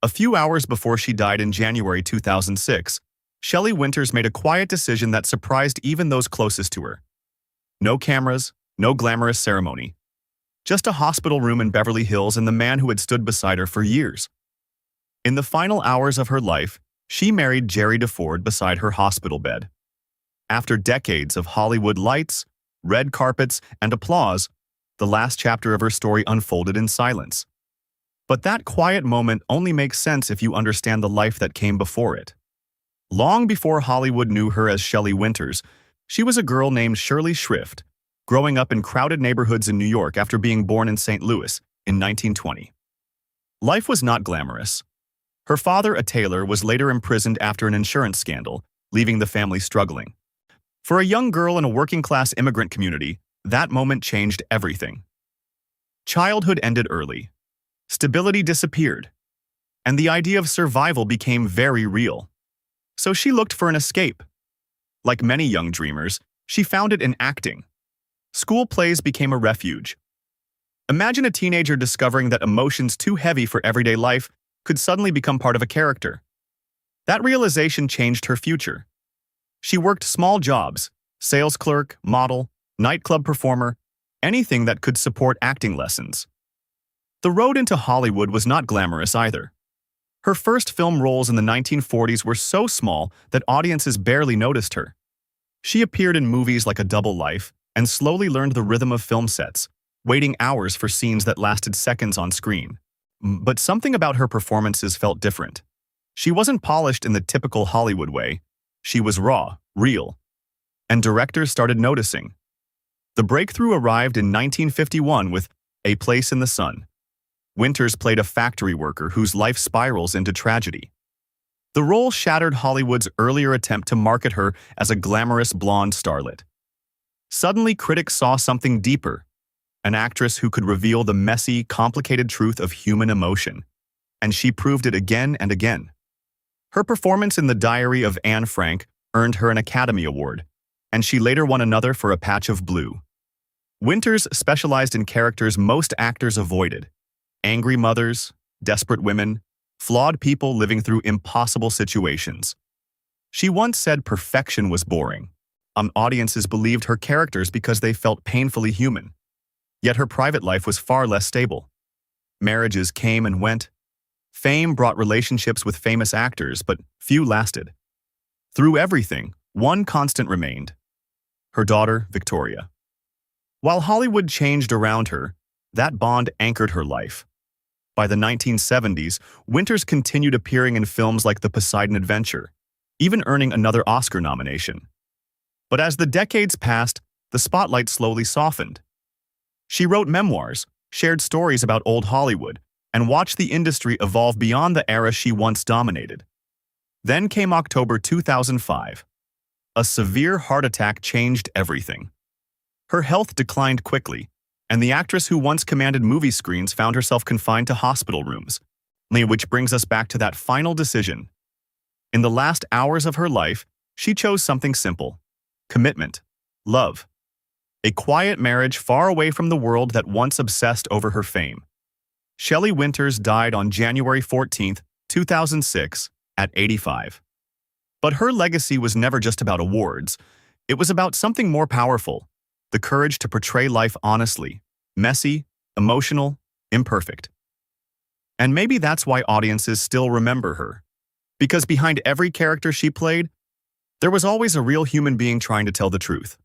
A few hours before she died in January 2006, Shelley Winters made a quiet decision that surprised even those closest to her. No cameras, no glamorous ceremony. Just a hospital room in Beverly Hills and the man who had stood beside her for years. In the final hours of her life, she married Jerry DeFord beside her hospital bed. After decades of Hollywood lights, red carpets, and applause, the last chapter of her story unfolded in silence. But that quiet moment only makes sense if you understand the life that came before it. Long before Hollywood knew her as Shelley Winters, she was a girl named Shirley Shrift, growing up in crowded neighborhoods in New York after being born in St. Louis in 1920. Life was not glamorous. Her father, a tailor, was later imprisoned after an insurance scandal, leaving the family struggling. For a young girl in a working-class immigrant community, that moment changed everything. Childhood ended early. Stability disappeared. And the idea of survival became very real. So she looked for an escape. Like many young dreamers, she found it in acting. School plays became a refuge. Imagine a teenager discovering that emotions too heavy for everyday life could suddenly become part of a character. That realization changed her future. She worked small jobs, sales clerk, model, nightclub performer, anything that could support acting lessons. The road into Hollywood was not glamorous either. Her first film roles in the 1940s were so small that audiences barely noticed her. She appeared in movies like A Double Life and slowly learned the rhythm of film sets, waiting hours for scenes that lasted seconds on screen. But something about her performances felt different. She wasn't polished in the typical Hollywood way. She was raw, real. And directors started noticing. The breakthrough arrived in 1951 with A Place in the Sun. Winters played a factory worker whose life spirals into tragedy. The role shattered Hollywood's earlier attempt to market her as a glamorous blonde starlet. Suddenly, critics saw something deeper, an actress who could reveal the messy, complicated truth of human emotion. And she proved it again and again. Her performance in The Diary of Anne Frank earned her an Academy Award, and she later won another for A Patch of Blue. Winters specialized in characters most actors avoided: angry mothers, desperate women, flawed people living through impossible situations. She once said perfection was boring. Audiences believed her characters because they felt painfully human. Yet her private life was far less stable. Marriages came and went. Fame brought relationships with famous actors, but few lasted. Through everything, one constant remained: her daughter, Victoria. While Hollywood changed around her, that bond anchored her life. By the 1970s, Winters continued appearing in films like The Poseidon Adventure, even earning another Oscar nomination. But as the decades passed, the spotlight slowly softened. She wrote memoirs, shared stories about old Hollywood, and watched the industry evolve beyond the era she once dominated. Then came October 2005. A severe heart attack changed everything. Her health declined quickly, and the actress who once commanded movie screens found herself confined to hospital rooms, which brings us back to that final decision. In the last hours of her life, she chose something simple: commitment, love. A quiet marriage far away from the world that once obsessed over her fame. Shelley Winters died on January 14, 2006, at 85. But her legacy was never just about awards. It was about something more powerful: the courage to portray life honestly, messy, emotional, imperfect. And maybe that's why audiences still remember her. Because behind every character she played, there was always a real human being trying to tell the truth.